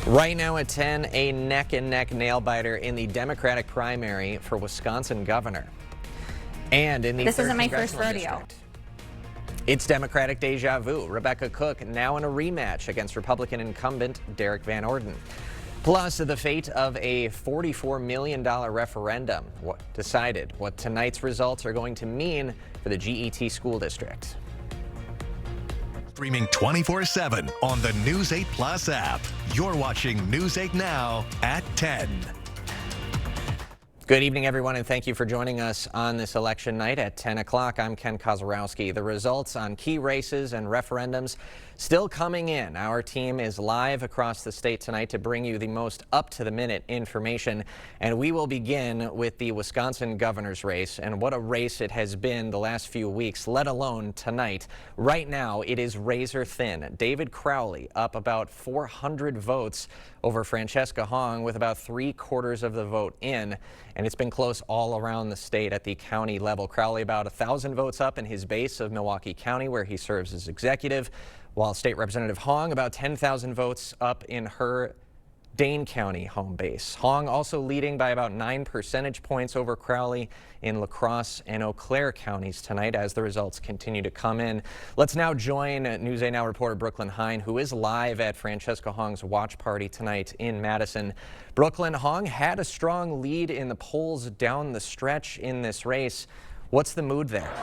Right now at 10, a neck-and-neck nail-biter in the Democratic primary for Wisconsin governor. And in the This isn't my congressional first rodeo. district, it's Democratic deja vu. Rebecca Cook now in a rematch against Republican incumbent Derek Van Orden. Plus, the fate of a $44 million referendum decided what tonight's results are going to mean for the GET school district. Streaming 24/7 on the News 8 Plus app. You're watching News 8 Now at 10. Good evening, everyone, and thank you for joining us on this election night at 10 o'clock. I'm Ken Kozorowski. The results on key races and referendums still coming in. Our team is live across the state tonight to bring you the most up-to-the-minute information, and we will begin with the Wisconsin governor's race, and what a race it has been the last few weeks, let alone tonight. Right now, it is razor thin. David Crowley up about 400 votes over Francesca Hong with about 3/4 of the vote in, and it's been close all around the state at the county level. Crowley about 1,000 votes up in his base of Milwaukee County, where he serves as executive, while State Representative Hong about 10,000 votes up in her Dane County home base. Hong also leading by about 9 percentage points over Crowley in La Crosse and Eau Claire counties tonight as the results continue to come in. Let's now join News 8 Now reporter Brooklyn Hein, who is live at Francesca Hong's watch party tonight in Madison. Brooklyn, Hong had a strong lead in the polls down the stretch in this race. What's the mood there?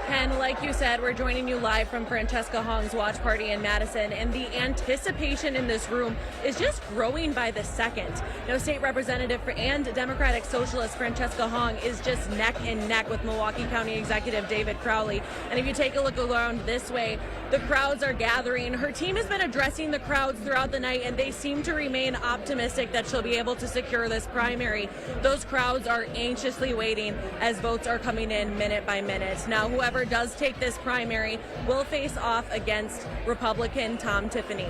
And like you said, we're joining you live from Francesca Hong's watch party in Madison, and the anticipation in this room is just growing by the second. You know, State Representative and Democratic Socialist Francesca Hong is just neck and neck with Milwaukee County Executive David Crowley. And if you take a look around this way, the crowds are gathering. Her team has been addressing the crowds throughout the night, and they seem to remain optimistic that she'll be able to secure this primary. Those crowds are anxiously waiting as votes are coming in minute by minute. Now, whoever does take this primary will face off against Republican Tom Tiffany.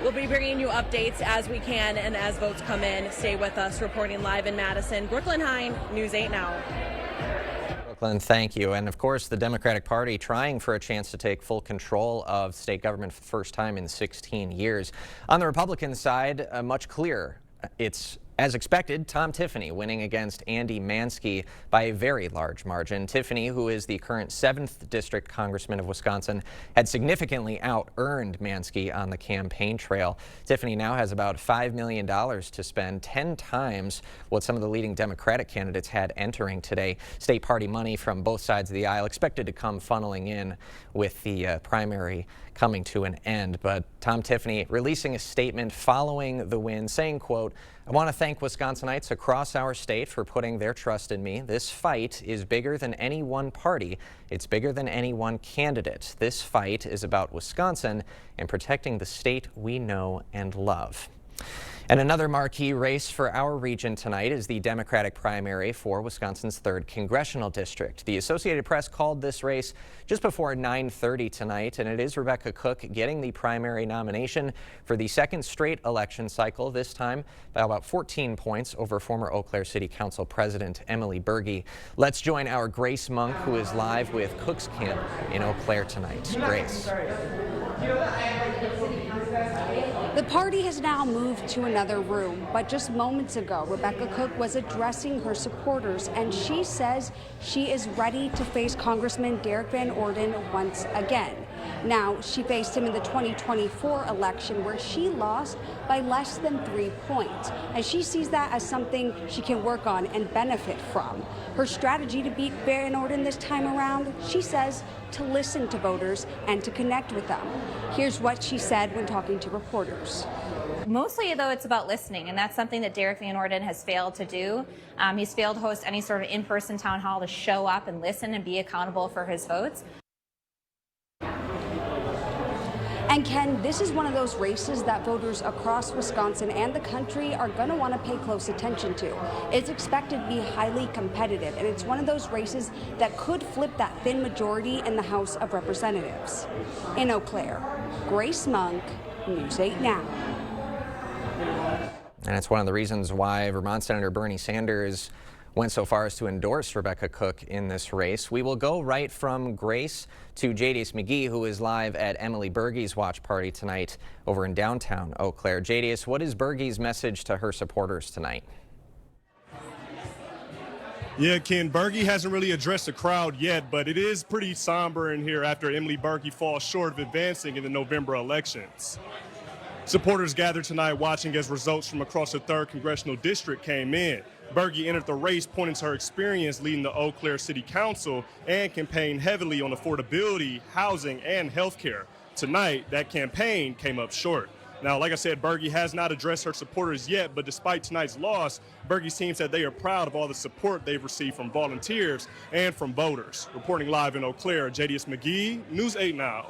We'll be bringing you updates as we can and as votes come in. Stay with us. Reporting live in Madison, Brooklyn Hein, News 8 Now. Brooklyn, thank you. And of course, the Democratic Party trying for a chance to take full control of state government for the first time in 16 years. On the Republican side, much clearer. It's as expected, Tom Tiffany winning against Andy Mansky by a very large margin. Tiffany, who is the current 7th District Congressman of Wisconsin, had significantly out-earned Mansky on the campaign trail. Tiffany now has about $5 million to spend, 10 times what some of the leading Democratic candidates had entering today. State party money from both sides of the aisle expected to come funneling in with the primary coming to an end. But Tom Tiffany releasing a statement following the win saying, quote, "I want to thank Wisconsinites across our state for putting their trust in me. This fight is bigger than any one party. It's bigger than any one candidate. This fight is about Wisconsin and protecting the state we know and love." And another marquee race for our region tonight is the Democratic primary for Wisconsin's 3rd congressional district. The Associated Press called this race just before 9:30 tonight, and it is Rebecca Cook getting the primary nomination for the 2nd straight election cycle, this time by about 14 points over former Eau Claire City Council President Emily Berge. Let's join our Grace Monk, who is live with Cook's camp in Eau Claire tonight. Grace. The party has now moved to another room, but just moments ago, Rebecca Cook was addressing her supporters, and she says she is ready to face Congressman Derek Van Orden once again. Now, she faced him in the 2024 election where she lost by less than 3 points, and she sees that as something she can work on and benefit from. Her strategy to beat Van Orden this time around, she says, to listen to voters and to connect with them. Here's what she said when talking to reporters. Mostly, though, it's about listening, and that's something that Derek Van Orden has failed to do. He's failed to host any sort of in-person town hall to show up and listen and be accountable for his votes. And Ken, this is one of those races that voters across Wisconsin and the country are going to want to pay close attention to. It's expected to be highly competitive, and it's one of those races that could flip that thin majority in the House of Representatives. In Eau Claire, Grace Monk, News 8 Now. And it's one of the reasons why Vermont Senator Bernie Sanders went so far as to endorse Rebecca Cook in this race. We will go right from Grace to Jadius McGee, who is live at Emily Berge's watch party tonight over in downtown Eau Claire. Jadius, what is Berge's message to her supporters tonight? Yeah, Ken, Berge hasn't really addressed the crowd yet, but it is pretty somber in here after Emily Berge falls short of advancing in the November elections. Supporters gathered tonight watching as results from across the 3rd Congressional District came in. Berge entered the race pointing to her experience leading the Eau Claire City Council and campaigned heavily on affordability, housing, and health care. Tonight, that campaign came up short. Now, like I said, Berge has not addressed her supporters yet, but despite tonight's loss, Berge's team said they are proud of all the support they've received from volunteers and from voters. Reporting live in Eau Claire, Jadius McGee, News 8 Now.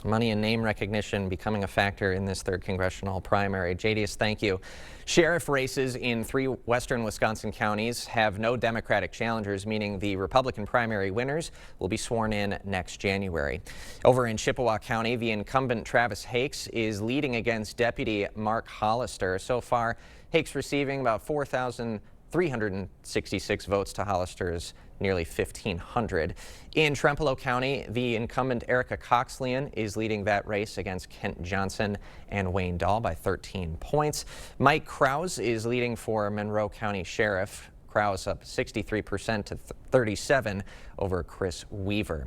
Money and name recognition becoming a factor in this 3rd congressional primary. Jadius, thank you. Sheriff races in 3 western Wisconsin counties have no Democratic challengers, meaning the Republican primary winners will be sworn in next January. Over in Chippewa County, the incumbent Travis Hakes is leading against Deputy Mark Hollister. So far, Hakes receiving about 4,366 votes to Hollister's nearly 1,500. In Trempealeau County, the incumbent Erica Coxlean is leading that race against Kent Johnson and Wayne Dahl by 13 points. Mike Krause is leading for Monroe County Sheriff. Krause up 63% to 37 over Chris Weaver.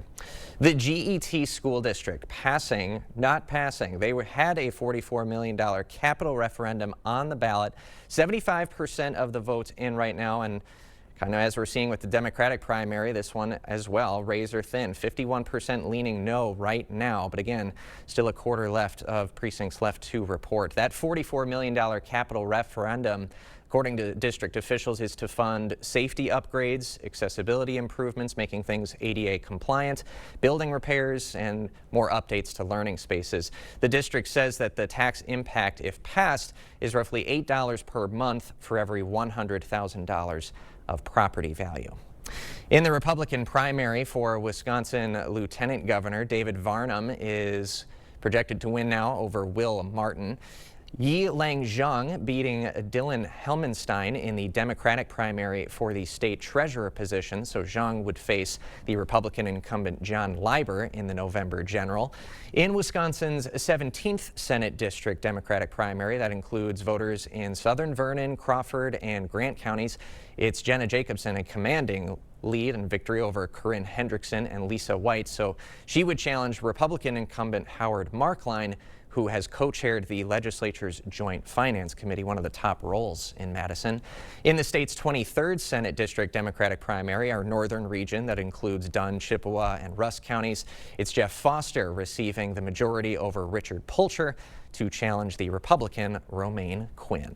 The GET School District not passing. They had a $44 million capital referendum on the ballot. 75% of the votes in right now, and kind of as we're seeing with the Democratic primary, this one as well, razor thin, 51% leaning no right now. But again, still a quarter left of precincts left to report. That $44 million capital referendum, according to district officials, is to fund safety upgrades, accessibility improvements, making things ADA compliant, building repairs, and more updates to learning spaces. The district says that the tax impact, if passed, is roughly $8 per month for every $100,000 of property value. In the Republican primary for Wisconsin Lieutenant Governor, David Varnum is projected to win now over Will Martin. Yi-Lang Zhang beating Dylan Helmenstein in the Democratic primary for the state treasurer position, so Zhang would face the Republican incumbent John Leiber in the November general. In Wisconsin's 17th Senate District Democratic primary, that includes voters in Southern Vernon, Crawford, and Grant counties, it's Jenna Jacobson a commanding lead and victory over Corinne Hendrickson and Lisa White, so she would challenge Republican incumbent Howard Markline, who has co-chaired the legislature's Joint Finance Committee, one of the top roles in Madison. In the state's 23rd Senate District Democratic primary, our northern region that includes Dunn, Chippewa, and Rusk counties, it's Jeff Foster receiving the majority over Richard Pulcher to challenge the Republican Romaine Quinn.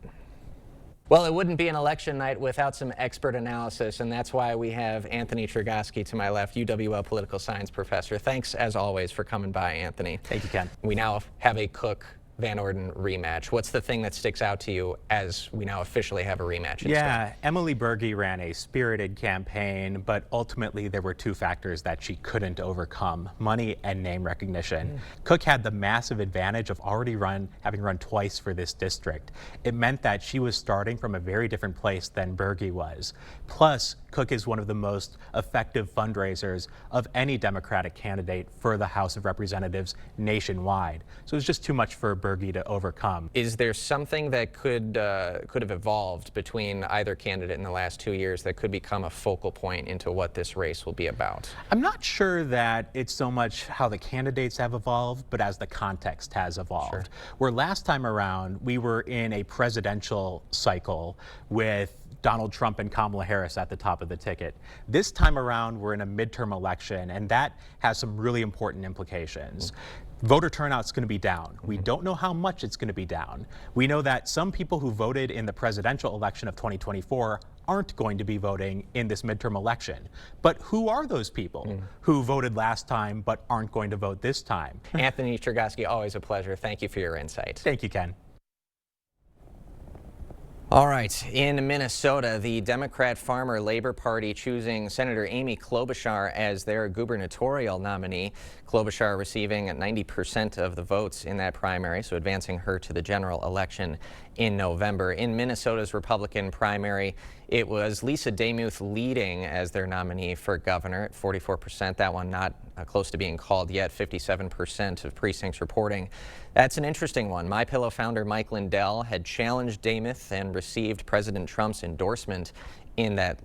Well, it wouldn't be an election night without some expert analysis, and that's why we have Anthony Chergosky to my left, UWL political science professor. Thanks, as always, for coming by, Anthony. Thank you, Ken. We now have a Cook Van Orden rematch. What's the thing that sticks out to you as we now officially have a rematch? Yeah, Emily Berge ran a spirited campaign, but ultimately there were 2 factors that she couldn't overcome: money and name recognition. Cook had the massive advantage of having run twice for this district. It meant that she was starting from a very different place than Berge was. Plus, Cook is one of the most effective fundraisers of any Democratic candidate for the House of Representatives nationwide. So it was just too much for Berge to overcome. Is there something that could have evolved between either candidate in the last 2 years that could become a focal point into what this race will be about? I'm not sure that it's so much how the candidates have evolved, but as the context has evolved. Sure. Where last time around, we were in a presidential cycle with Donald Trump and Kamala Harris at the top of the ticket. This time around, we're in a midterm election, and that has some really important implications. Voter turnout's going to be down. We don't know how much it's going to be down. We know that some people who voted in the presidential election of 2024 aren't going to be voting in this midterm election. But who are those people who voted last time but aren't going to vote this time? Anthony Chergosky, always a pleasure. Thank you for your insight. Thank you, Ken. All right, in Minnesota, the Democrat Farmer Labor Party choosing Senator Amy Klobuchar as their gubernatorial nominee. Klobuchar receiving 90% of the votes in that primary, so advancing her to the general election in November. In Minnesota's Republican primary, It was Lisa Demuth leading as their nominee for governor at 44%. That one not close to being called yet, 57% of precincts reporting. That's an interesting one. MyPillow founder Mike Lindell had challenged Demuth and received President Trump's endorsement in that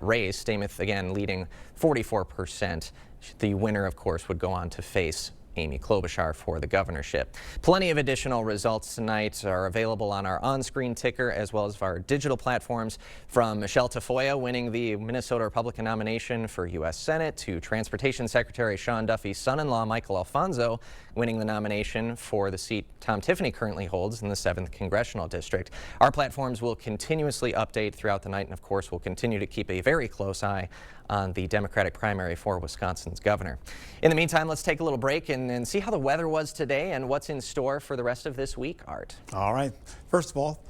race. Demuth again leading 44%. The winner, of course, would go on to face Amy Klobuchar for the governorship. Plenty of additional results tonight are available on our on-screen ticker as well as our digital platforms, from Michelle Tafoya winning the Minnesota Republican nomination for U.S. Senate to Transportation Secretary Sean Duffy's son-in-law Michael Alfonso winning the nomination for the seat Tom Tiffany currently holds in the 7th Congressional District. Our platforms will continuously update throughout the night, and of course we'll continue to keep a very close eye on the Democratic primary for Wisconsin's governor. In the meantime, let's take a little break and see how the weather was today and what's in store for the rest of this week, Art. All right. First of all,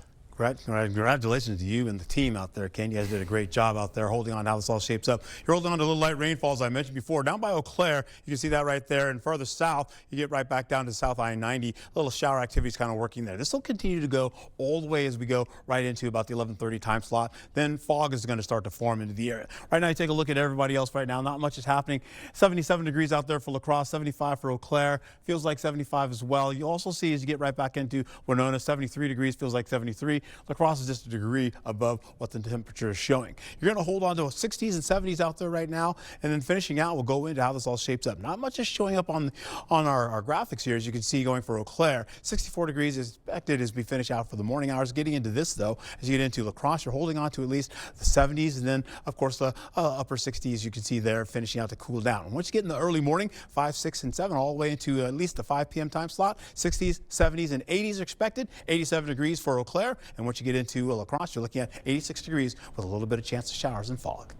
congratulations to you and the team out there, Ken. You guys did a great job out there holding on to how this all shapes up. You're holding on to a little light rainfall, as I mentioned before. Down by Eau Claire, you can see that right there. And further south, you get right back down to South I-90. A little shower activity is kind of working there. This will continue to go all the way as we go right into about the 11:30 time slot. Then fog is going to start to form into the area. Right now, you take a look at everybody else right now. Not much is happening. 77 degrees out there for La Crosse, 75 for Eau Claire. Feels like 75 as well. You also see as you get right back into Winona, 73 degrees, feels like 73. La Crosse is just a degree above what the temperature is showing. You're going to hold on to 60s and 70s out there right now, and then finishing out, we'll go into how this all shapes up. Not much is showing up on our graphics here, as you can see, going for Eau Claire. 64 degrees is expected as we finish out for the morning hours. Getting into this, though, as you get into La Crosse, you're holding on to at least the 70s, and then, of course, the upper 60s you can see there, finishing out to cool down. And once you get in the early morning, 5, 6, and 7, all the way into at least the 5 p.m. time slot, 60s, 70s, and 80s are expected. 87 degrees for Eau Claire, and once you get into La Crosse, you're looking at 86 degrees with a little bit of chance of showers and fog.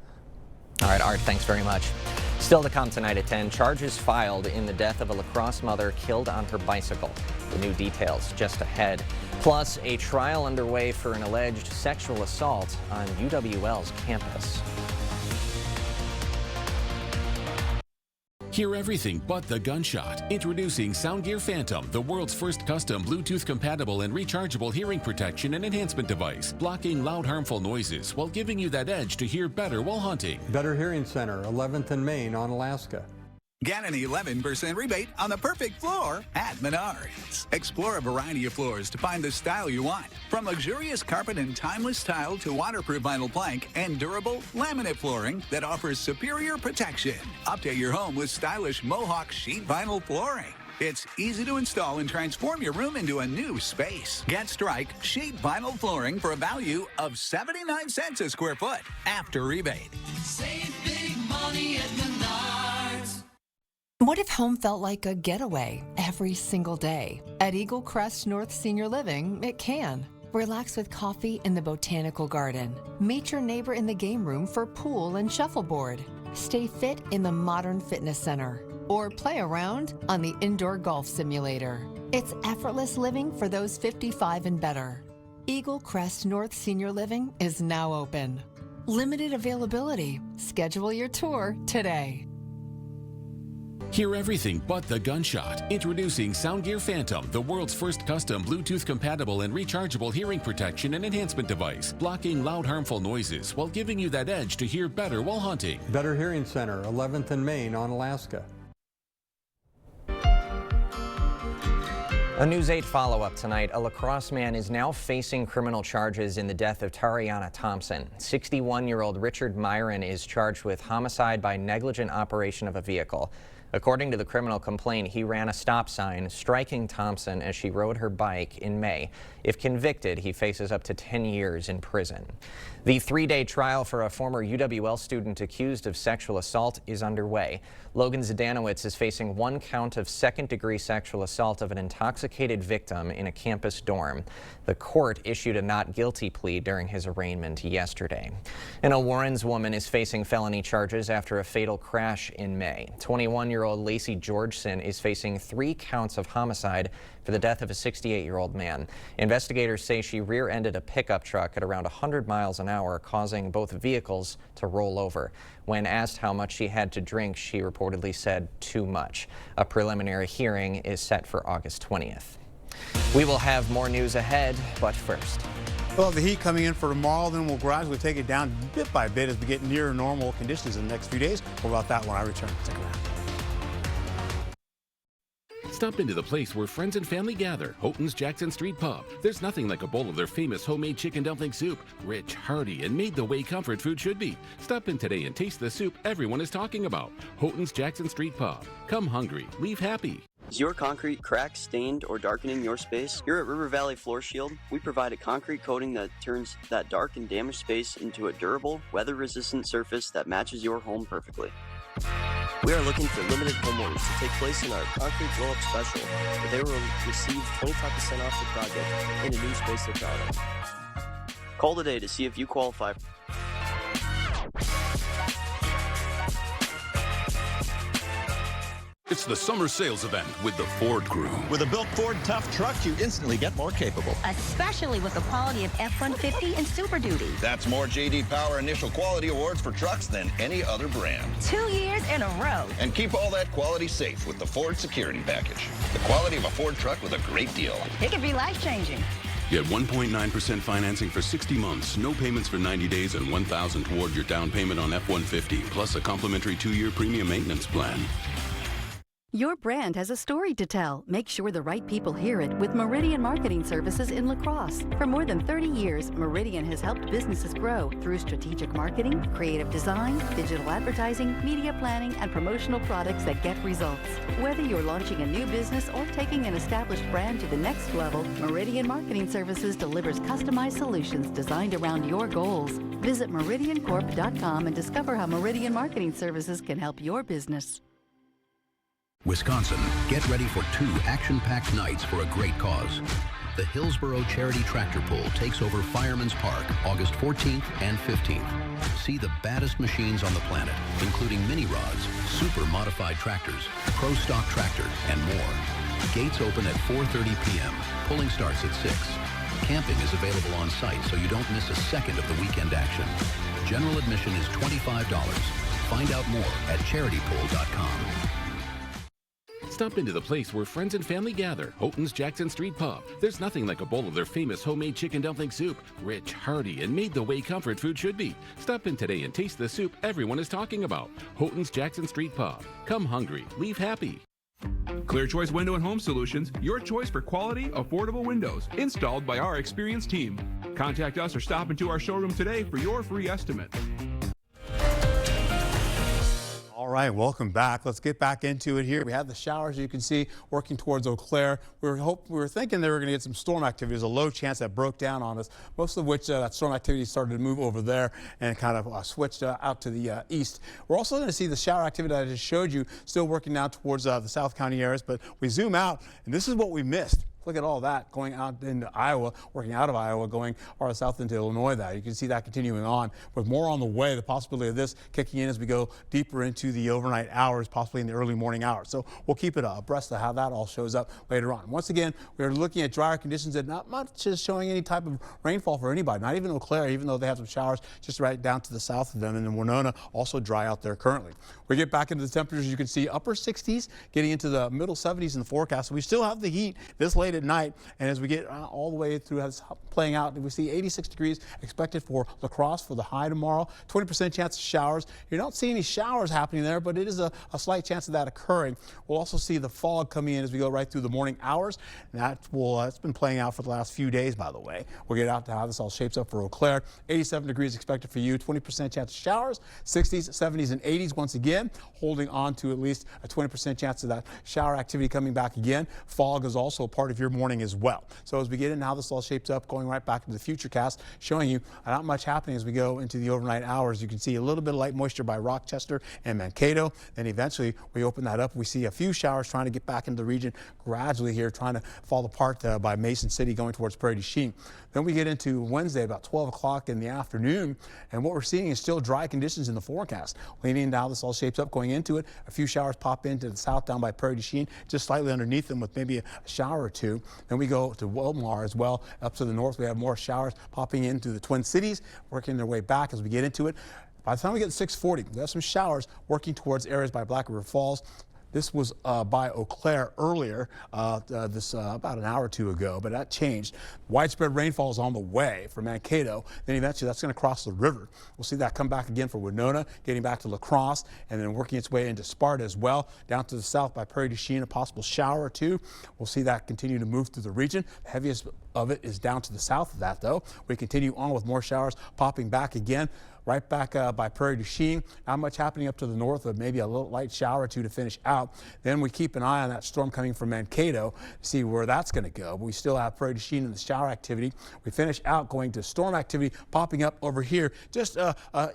All right, Art, thanks very much. Still to come tonight at 10, charges filed in the death of a La Crosse mother killed on her bicycle. The new details just ahead. Plus, a trial underway for an alleged sexual assault on UWL's campus. Hear everything but the gunshot. Introducing Soundgear Phantom, the world's first custom Bluetooth-compatible and rechargeable hearing protection and enhancement device, blocking loud, harmful noises while giving you that edge to hear better while hunting. Better Hearing Center, 11th and Main on Alaska. Get an 11% rebate on the perfect floor at Menards. Explore a variety of floors to find the style you want. From luxurious carpet and timeless tile to waterproof vinyl plank and durable laminate flooring that offers superior protection. Update your home with stylish Mohawk sheet vinyl flooring. It's easy to install and transform your room into a new space. Get Strike sheet vinyl flooring for a value of 79 cents a square foot after rebate. Save big money at Menards. What if home felt like a getaway every single day? At Eagle Crest North Senior Living, it can. Relax with coffee in the botanical garden. Meet your neighbor in the game room for pool and shuffleboard. Stay fit in the modern fitness center. Or play around on the indoor golf simulator. It's effortless living for those 55 and better. Eagle Crest North Senior Living is now open. Limited availability. Schedule your tour today. Hear everything but the gunshot. Introducing Soundgear Phantom, the world's first custom Bluetooth-compatible and rechargeable hearing protection and enhancement device, blocking loud, harmful noises while giving you that edge to hear better while hunting. Better Hearing Center, 11th and Main on Alaska. A News 8 follow-up tonight. A La Crosse man is now facing criminal charges in the death of Tariana Thompson. 61-year-old Richard Myron is charged with homicide by negligent operation of a vehicle. According to the criminal complaint, he ran a stop sign, striking Thompson as she rode her bike in May. If convicted, he faces up to 10 years in prison. The 3-day trial for a former UWL student accused of sexual assault is underway. Logan Zdanowicz is facing 1 count of second-degree sexual assault of an intoxicated victim in a campus dorm. The court issued a not guilty plea during his arraignment yesterday. And a Warrens woman is facing felony charges after a fatal crash in May. 21-year-old Lacey Georgeson is facing 3 counts of homicide for the death of a 68-year-old man. Investigators say she rear-ended a pickup truck at around 100 miles an hour, causing both vehicles to roll over. When asked how much she had to drink, she reportedly said too much. A preliminary hearing is set for August 20th. We will have more news ahead, but first. We'll have the heat coming in for tomorrow, then we'll gradually take it down bit by bit as we get near normal conditions in the next few days. More about that when I return. Stick around. Stop into the place where friends and family gather, Houghton's Jackson Street Pub. There's nothing like a bowl of their famous homemade chicken dumpling soup. Rich, hearty, and made the way comfort food should be. Stop in today and taste the soup everyone is talking about. Houghton's Jackson Street Pub. Come hungry, leave happy. Is your concrete cracked, stained, or darkening your space? Here at River Valley Floor Shield, we provide a concrete coating that turns that dark and damaged space into a durable, weather-resistant surface that matches your home perfectly. We are looking for limited homeowners to take place in our concrete blow-up special, where they will receive 25% off the project in a new space they're proud of. Call today to see if you qualify. It's the summer sales event with the Ford crew. With a built Ford Tough truck, you instantly get more capable. Especially with the quality of F-150 and Super Duty. That's more J.D. Power Initial Quality Awards for trucks than any other brand. 2 years in a row. And keep all that quality safe with the Ford Security Package. The quality of a Ford truck with a great deal. It could be life-changing. Get 1.9% financing for 60 months, no payments for 90 days, and $1,000 toward your down payment on F-150, plus a complimentary 2-year premium maintenance plan. Your brand has a story to tell. Make sure the right people hear it with Meridian Marketing Services in La Crosse. For more than 30 years, Meridian has helped businesses grow through strategic marketing, creative design, digital advertising, media planning, and promotional products that get results. Whether you're launching a new business or taking an established brand to the next level, Meridian Marketing Services delivers customized solutions designed around your goals. Visit meridiancorp.com and discover how Meridian Marketing Services can help your business. Wisconsin, get ready for 2 action-packed nights for a great cause. The Hillsboro Charity Tractor Pull takes over Fireman's Park August 14th and 15th. See the baddest machines on the planet, including mini rods, super modified tractors, pro stock tractors, and more. Gates open at 4:30 p.m. Pulling starts at 6. Camping is available on site, so you don't miss a second of the weekend action. General admission is $25. Find out more at charitypull.com. Stop into the place where friends and family gather, Houghton's Jackson Street Pub. There's nothing like a bowl of their famous homemade chicken dumpling soup. Rich, hearty, and made the way comfort food should be. Stop in today and taste the soup everyone is talking about. Houghton's Jackson Street Pub. Come hungry, leave happy. Clear Choice Window and Home Solutions, your choice for quality, affordable windows, installed by our experienced team. Contact us or stop into our showroom today for your free estimate. All right, welcome back. Let's get back into it here. We have the showers you can see working towards Eau Claire. We were thinking they were going to get some storm activity. There's a low chance that broke down on us, most of which that storm activity started to move over there and kind of switched out to the east. We're also going to see the shower activity that I just showed you still working now towards the South County areas, but we zoom out and this is what we missed. Look at all that going out into Iowa, working out of Iowa, going far south into Illinois. That you can see that continuing on with more on the way. The possibility of this kicking in as we go deeper into the overnight hours, possibly in the early morning hours. So we'll keep it abreast of how that all shows up later on. Once again, we're looking at drier conditions and not much is showing any type of rainfall for anybody, not even Eau Claire, even though they have some showers just right down to the south of them. And then Winona also dry out there currently. We get back into the temperatures. You can see upper 60s, getting into the middle 70s in the forecast. So we still have the heat this late at night, and as we get all the way through as playing out, we see 86 degrees expected for La Crosse for the high tomorrow. 20% chance of showers. You don't see any showers happening there, but it is a slight chance of that occurring. We'll also see the fog coming in as we go right through the morning hours. And that's been playing out for the last few days, by the way. We'll get out to how this all shapes up for Eau Claire. 87 degrees expected for you. 20% chance of showers. 60s, 70s, and 80s once again, holding on to at least a 20% chance of that shower activity coming back again. Fog is also a part of your morning as well. So as we get into how this all shapes up, going right back into the Futurecast, showing you not much happening as we go into the overnight hours. You can see a little bit of light moisture by Rochester and Mankato. Then eventually we open that up. We see a few showers trying to get back into the region gradually here, trying to fall apart by Mason City going towards Prairie du Chien. Then we get into Wednesday about 12 o'clock in the afternoon, and what we're seeing is still dry conditions in the forecast. Leaning into how this all shapes up going into it, a few showers pop into the south down by Prairie du Chien, just slightly underneath them with maybe a shower or two. Then we go to Wilmar as well. Up to the north, we have more showers popping into the Twin Cities, working their way back as we get into it. By the time we get to 6:40, we have some showers working towards areas by Black River Falls. This was by Eau Claire earlier, about an hour or two ago, but that changed. Widespread rainfall is on the way for Mankato. Then eventually that's going to cross the river. We'll see that come back again for Winona, getting back to La Crosse, and then working its way into Sparta as well. Down to the south by Prairie du Chien, a possible shower or two. We'll see that continue to move through the region. The heaviest of it is down to the south of that, though. We continue on with more showers popping back again. Right back by Prairie du Chien. Not much happening up to the north, of maybe a little light shower or two to finish out. Then we keep an eye on that storm coming from Mankato to see where that's going to go. But we still have Prairie du Chien in the shower activity. We finish out going to storm activity popping up over here, just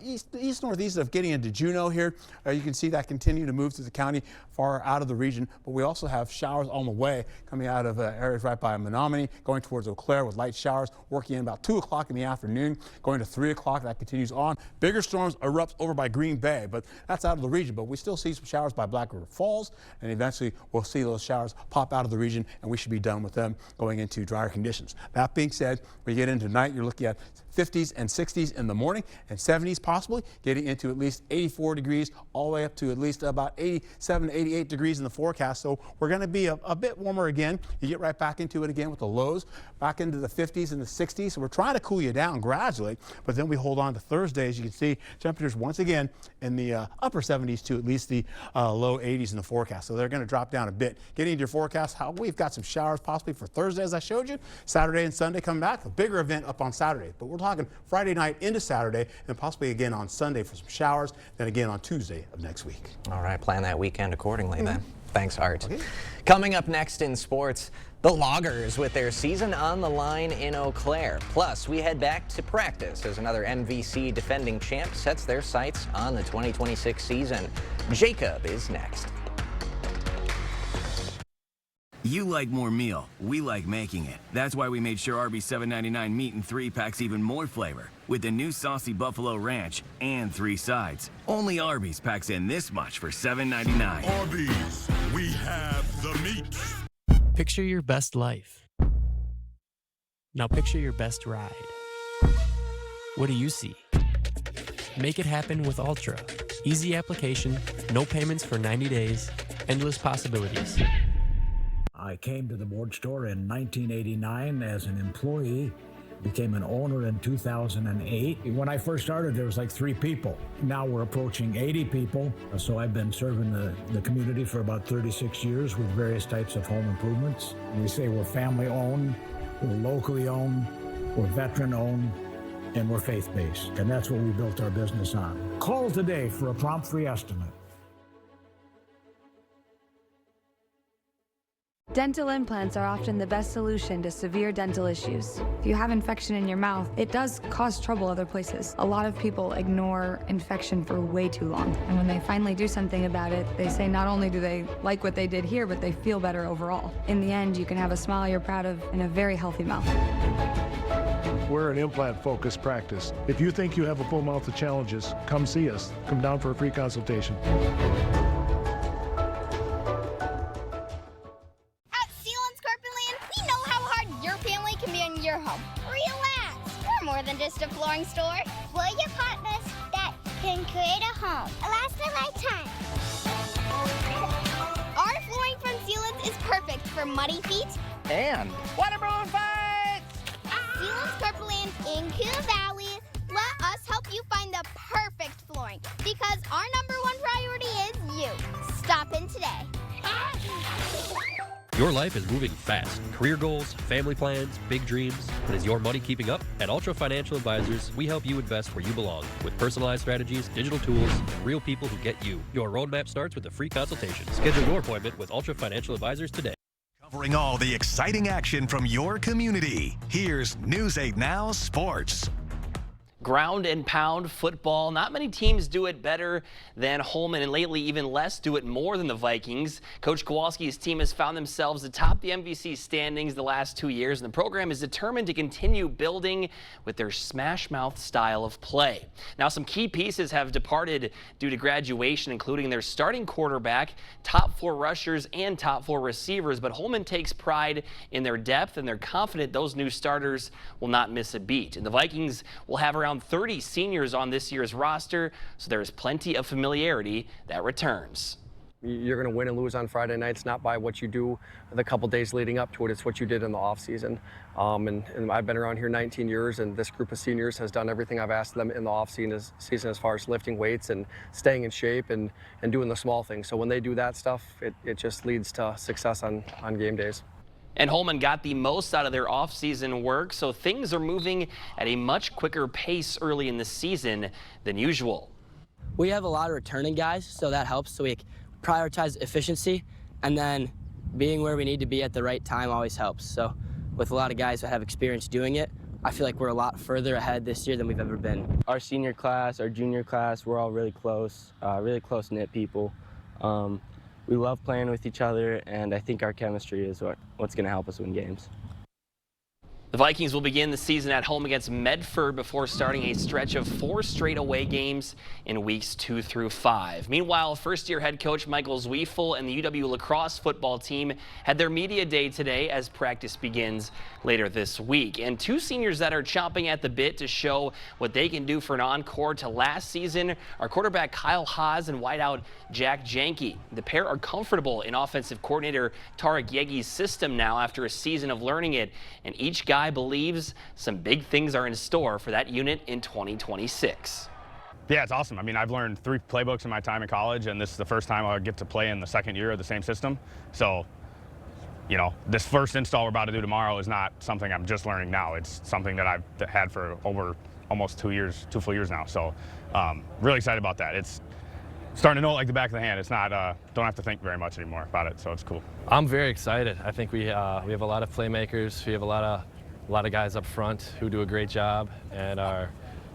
east-northeast of getting into Juneau here. You can see that continue to move through the county far out of the region. But we also have showers on the way coming out of areas right by Menominee, going towards Eau Claire with light showers, working in about 2 o'clock in the afternoon, going to 3 o'clock. That continues on. Bigger storms erupt over by Green Bay, but that's out of the region. But we still see some showers by Black River Falls, and eventually we'll see those showers pop out of the region, and we should be done with them going into drier conditions. That being said, when you get into tonight, you're looking at 50s and 60s in the morning and 70s possibly, getting into at least 84 degrees all the way up to at least about 87, 88 degrees in the forecast. So we're going to be a bit warmer again. You get right back into it again with the lows, back into the 50s and the 60s. So we're trying to cool you down gradually, but then we hold on to Thursday. As you can see, temperatures once again in the upper 70s to at least the low 80s in the forecast. So they're going to drop down a bit. Getting into your forecast, we've got some showers possibly for Thursday, as I showed you. Saturday and Sunday coming back. A bigger event up on Saturday, but we're talking Friday night into Saturday, and possibly again on Sunday for some showers, then again on Tuesday of next week. All right, plan that weekend accordingly then. Thanks, Art. Okay. Coming up next in sports, the Loggers with their season on the line in Eau Claire. Plus, we head back to practice as another MVC defending champ sets their sights on the 2026 season. Jacob is next. You like more meal. We like making it. That's why we made sure Arby's $7.99 meat in 3-packs even more flavor with the new saucy buffalo ranch and 3 sides. Only Arby's packs in this much for $7.99. Arby's, we have the meat. Picture your best life. Now picture your best ride. What do you see? Make it happen with Ultra. Easy application, no payments for 90 days, endless possibilities. I came to the board store in 1989 as an employee, became an owner in 2008. When I first started, there was like 3 people. Now we're approaching 80 people. So I've been serving the community for about 36 years with various types of home improvements. We say we're family owned, we're locally owned, we're veteran owned, and we're faith-based. And that's what we built our business on. Call today for a prompt free estimate. Dental implants are often the best solution to severe dental issues. If you have infection in your mouth, it does cause trouble other places. A lot of people ignore infection for way too long. And when they finally do something about it, they say not only do they like what they did here, but they feel better overall. In the end, you can have a smile you're proud of and a very healthy mouth. We're an implant-focused practice. If you think you have a full mouth of challenges, come see us. Come down for a free consultation. Just a flooring store. We're your partners that can create a home. Last a lifetime. Our flooring from Sealants is perfect for muddy feet and waterborne fights. Sealants Carpeland in Coon Valley. Let us help you find the perfect flooring because our #1 priority is you. Stop in today. Your life is moving fast. Career goals, family plans, big dreams. But is your money keeping up? At Ultra Financial Advisors, we help you invest where you belong with personalized strategies, digital tools, and real people who get you. Your roadmap starts with a free consultation. Schedule your appointment with Ultra Financial Advisors today. Covering all the exciting action from your community. Here's News 8 Now Sports. Ground and pound football. Not many teams do it better than Holmen, and lately even less do it more than the Vikings. Coach Kowalski's team has found themselves atop the MVC standings the last 2 years, and the program is determined to continue building with their smash mouth style of play. Now, some key pieces have departed due to graduation, including their starting quarterback, top 4 rushers, and top 4 receivers, but Holmen takes pride in their depth, and they're confident those new starters will not miss a beat. And the Vikings will have around 30 seniors on this year's roster, so there is plenty of familiarity that returns. you're going to win and lose on Friday nights, not by what you do the couple days leading up to it. It's what you did in the off season. And I've been around here 19 years, and this group of seniors has done everything I've asked them in the off season as far as lifting weights and staying in shape and doing the small things. So when they do that stuff, it just leads to success on game days. And Holman got the most out of their off-season work, so things are moving at a much quicker pace early in the season than usual. We have a lot of returning guys, so that helps. So we prioritize efficiency, and then being where we need to be at the right time always helps. So with a lot of guys that have experience doing it, I feel like we're a lot further ahead this year than we've ever been. Our senior class, our junior class, we're all really close-knit people. We love playing with each other, and I think our chemistry is what's going to help us win games. The Vikings will begin the season at home against Medford before starting a stretch of 4 straight away games in weeks 2 through 5. Meanwhile, first-year head coach Michael Zwiefel and the UW lacrosse football team had their media day today as practice begins later this week. And 2 seniors that are chomping at the bit to show what they can do for an encore to last season are quarterback Kyle Haas and wideout Jack Janke. The pair are comfortable in offensive coordinator Tarek Yegi's system now after a season of learning it, and each guy believes some big things are in store for that unit in 2026. Yeah, it's awesome. I mean, I've learned 3 playbooks in my time in college, and this is the first time I get to play in the second year of the same system. So, you know, this first install we're about to do tomorrow is not something I'm just learning now. It's something that I've had for over almost 2 full years now. So, really excited about that. It's starting to know it like the back of the hand. It's not, don't have to think very much anymore about it, so it's cool. I'm very excited. I think we have a lot of playmakers. We have a lot of guys up front who do a great job and are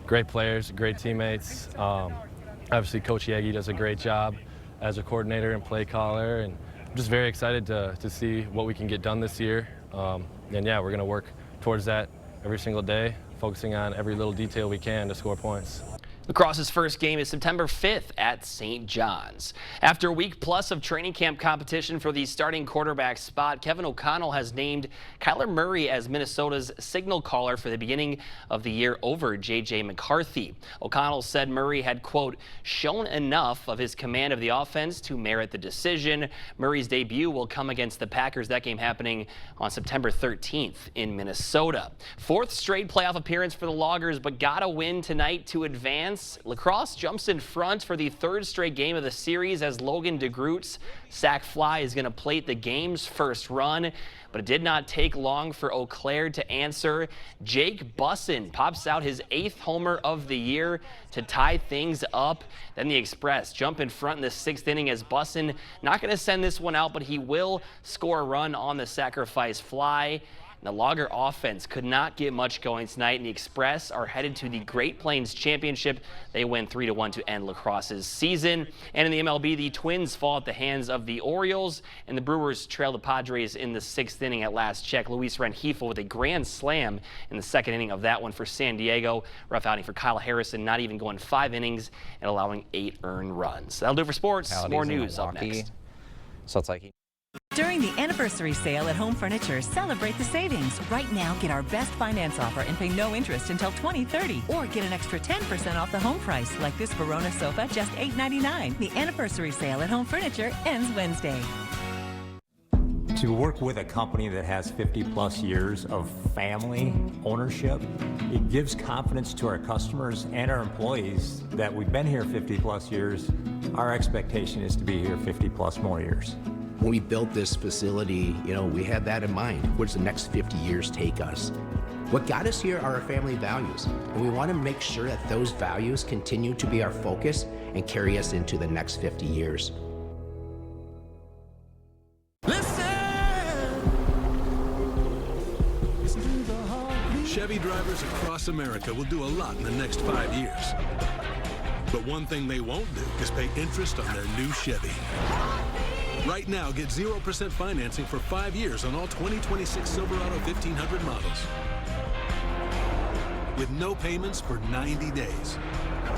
great players, great teammates. Obviously, Coach Yegi does a great job as a coordinator and play caller, and I'm just very excited to see what we can get done this year. And yeah, we're going to work towards that every single day, focusing on every little detail we can to score points. Lacrosse's first game is September 5th at St. John's. After a week plus of training camp competition for the starting quarterback spot, Kevin O'Connell has named Kyler Murray as Minnesota's signal caller for the beginning of the year over J.J. McCarthy. O'Connell said Murray had, quote, shown enough of his command of the offense to merit the decision. Murray's debut will come against the Packers, that game happening on September 13th in Minnesota. 4th straight playoff appearance for the Loggers, but gotta win tonight to advance. Lacrosse jumps in front for the 3rd straight game of the series as Logan DeGroot's sack fly is going to plate the game's first run, but it did not take long for Eau Claire to answer. Jake Bussin pops out his 8th homer of the year to tie things up. Then the Express jump in front in the 6th inning as Bussin not going to send this one out, but he will score a run on the sacrifice fly. The Logger offense could not get much going tonight, and the Express are headed to the Great Plains Championship. They win 3-1 to end Lacrosse's season. And in the MLB, the Twins fall at the hands of the Orioles, and the Brewers trail the Padres in the 6th inning at last check. Luis Rengifo with a grand slam in the 2nd inning of that one for San Diego. Rough outing for Kyle Harrison, not even going 5 innings and allowing 8 earned runs. That'll do it for sports. More news up next. So it's like During the anniversary sale at Home Furniture, celebrate the savings. Right now, get our best finance offer and pay no interest until 2030. Or get an extra 10% off the home price, like this Verona sofa, just $8.99. The anniversary sale at Home Furniture ends Wednesday. To work with a company that has 50-plus years of family ownership, it gives confidence to our customers and our employees that we've been here 50-plus years. Our expectation is to be here 50-plus more years. When we built this facility, we had that in mind. Where does the next 50 years take us? What got us here are our family values, and we want to make sure that those values continue to be our focus and carry us into the next 50 years. Chevy drivers across America will do a lot in the next 5 years. But one thing they won't do is pay interest on their new Chevy. Right now, get 0% financing for 5 years on all 2026 Silverado 1500 models. With no payments for 90 days.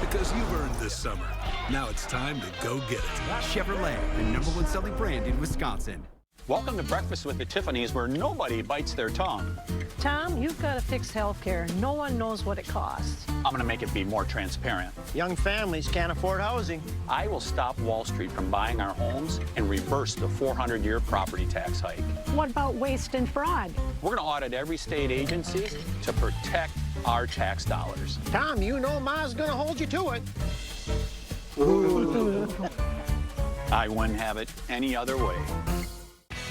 Because you've earned this summer. Now it's time to go get it. Chevrolet, the #1 selling brand in Wisconsin. Welcome to Breakfast with the Tiffanys, where nobody bites their tongue. Tom, you've got to fix healthcare. No one knows what it costs. I'm going to make it be more transparent. Young families can't afford housing. I will stop Wall Street from buying our homes and reverse the 400-year property tax hike. What about waste and fraud? We're going to audit every state agency to protect our tax dollars. Tom, you know Ma's going to hold you to it. I wouldn't have it any other way.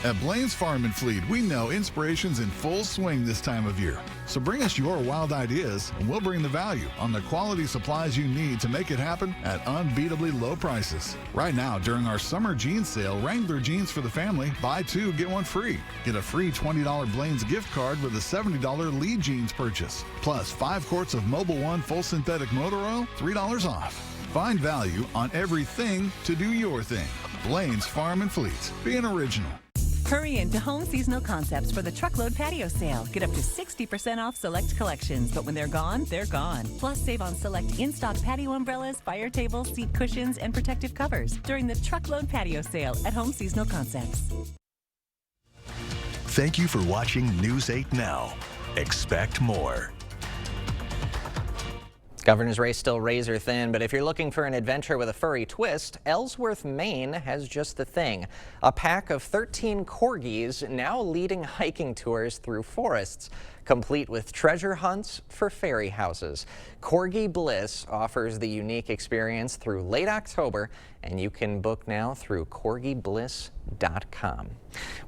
At Blaine's Farm and Fleet, we know inspiration's in full swing this time of year. So bring us your wild ideas, and we'll bring the value on the quality supplies you need to make it happen at unbeatably low prices. Right now, during our summer jeans sale, Wrangler jeans for the family, buy two, get one free. Get a free $20 Blaine's gift card with a $70 Lee jeans purchase. Plus 5 quarts of Mobil 1 full synthetic motor oil, $3 off. Find value on everything to do your thing. Blaine's Farm and Fleet. Being original. Hurry into Home Seasonal Concepts for the truckload patio sale. Get up to 60% off select collections, but when they're gone, they're gone. Plus, save on select in-stock patio umbrellas, fire tables, seat cushions, and protective covers during the truckload patio sale at Home Seasonal Concepts. Thank you for watching News 8 Now. Expect more. Governor's race still razor thin, but if you're looking for an adventure with a furry twist, Ellsworth, Maine has just the thing. A pack of 13 corgis now leading hiking tours through forests, complete with treasure hunts for fairy houses. Corgi Bliss offers the unique experience through late October, and you can book now through corgibliss.com.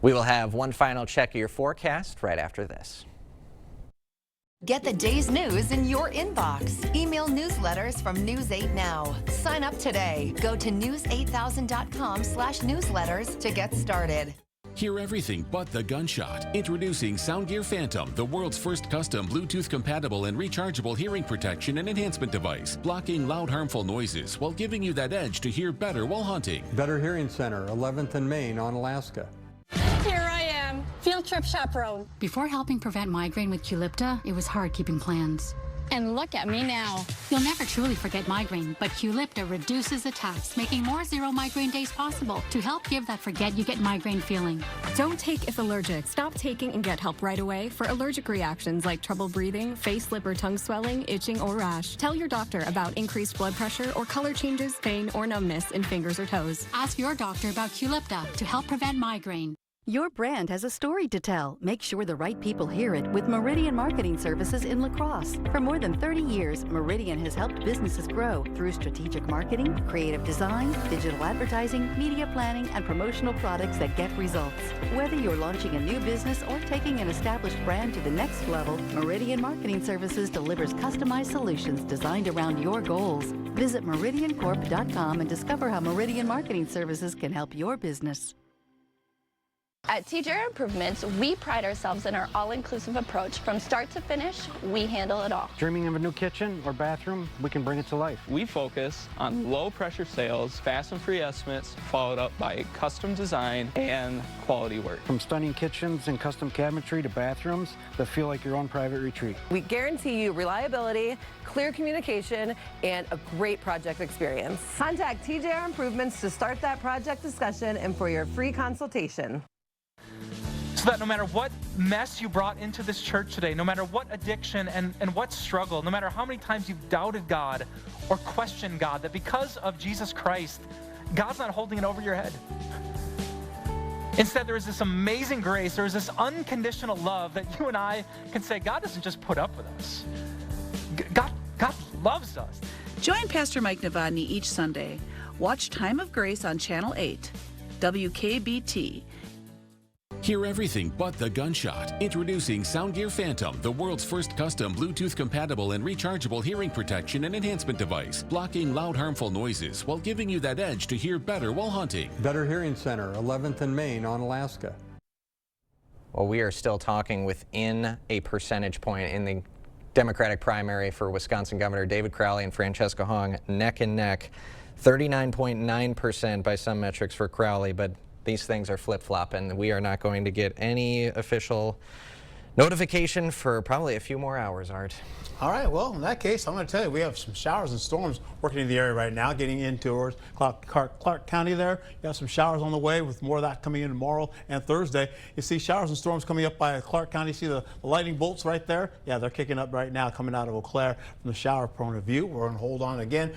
We will have one final check of your forecast right after this. Get the day's news in your inbox. Email newsletters from News 8 Now. Sign up today. Go to news8000.com/newsletters to get started. Hear everything but the gunshot. Introducing Soundgear Phantom, the world's first custom Bluetooth-compatible and rechargeable hearing protection and enhancement device, blocking loud, harmful noises while giving you that edge to hear better while hunting. Better Hearing Center, 11th and Main on Alaska. Here I am, field trip chaperone. Before helping prevent migraine with Qulipta, it was hard keeping plans. And look at me now. You'll never truly forget migraine, but Qulipta reduces attacks, making more zero migraine days possible to help give that forget you get migraine feeling. Don't take if allergic. Stop taking and get help right away for allergic reactions like trouble breathing, face, lip, or tongue swelling, itching, or rash. Tell your doctor about increased blood pressure or color changes, pain, or numbness in fingers or toes. Ask your doctor about Qulipta to help prevent migraine. Your brand has a story to tell. Make sure the right people hear it with Meridian Marketing Services in La Crosse. For more than 30 years, Meridian has helped businesses grow through strategic marketing, creative design, digital advertising, media planning, and promotional products that get results. Whether you're launching a new business or taking an established brand to the next level, Meridian Marketing Services delivers customized solutions designed around your goals. Visit meridiancorp.com and discover how Meridian Marketing Services can help your business. At TJR Improvements, we pride ourselves in our all-inclusive approach. From start to finish, we handle it all. Dreaming of a new kitchen or bathroom, we can bring it to life. We focus on low-pressure sales, fast and free estimates, followed up by custom design and quality work. From stunning kitchens and custom cabinetry to bathrooms that feel like your own private retreat. We guarantee you reliability, clear communication, and a great project experience. Contact TJR Improvements to start that project discussion and for your free consultation. So that no matter what mess you brought into this church today, no matter what addiction and what struggle, no matter how many times you've doubted God or questioned God, that because of Jesus Christ, God's not holding it over your head. Instead, there is this amazing grace, there is this unconditional love that you and I can say, God doesn't just put up with us. God loves us. Join Pastor Mike Novotny each Sunday. Watch Time of Grace on Channel 8, WKBT. Hear everything but the gunshot. Introducing Soundgear Phantom, the world's first custom Bluetooth-compatible and rechargeable hearing protection and enhancement device, blocking loud, harmful noises while giving you that edge to hear better while hunting. Better Hearing Center, 11th and Main on Alaska. Well, we are still talking within a percentage point in the Democratic primary for Wisconsin Governor David Crowley and Francesca Hong, neck and neck. 39.9% by some metrics for Crowley, but these things are flip-flop, and we are not going to get any official Notification for probably a few more hours, Art. All right, well, in that case, I'm going to tell you, we have some showers and storms working in the area right now, getting into towards Clark County there. You have some showers on the way with more of that coming in tomorrow and Thursday. You see showers and storms coming up by Clark County. You see the lightning bolts right there? Yeah, they're kicking up right now coming out of Eau Claire from the shower point of view. We're going to hold on again.